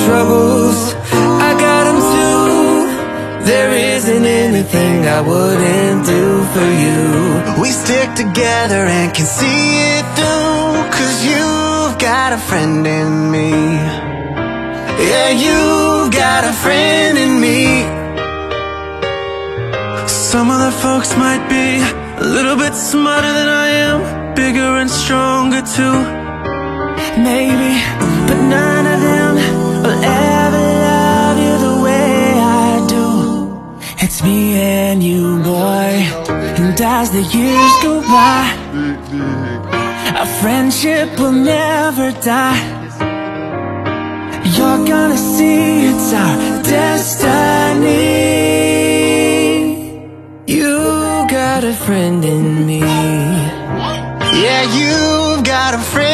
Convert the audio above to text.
troubles, I got them too. There isn't anything I wouldn't do for you. We stick together and can see it through, 'cause you've got a friend in me. Yeah, you've got a friend in me. Some other folks might be a little bit smarter than I am, bigger and stronger too, maybe, but none of them will ever love you the way I do. It's me and you, boy, and as the years go by, our friendship will never die. You're gonna see it's our destiny. You got a friend in me. Yeah, you've got a friend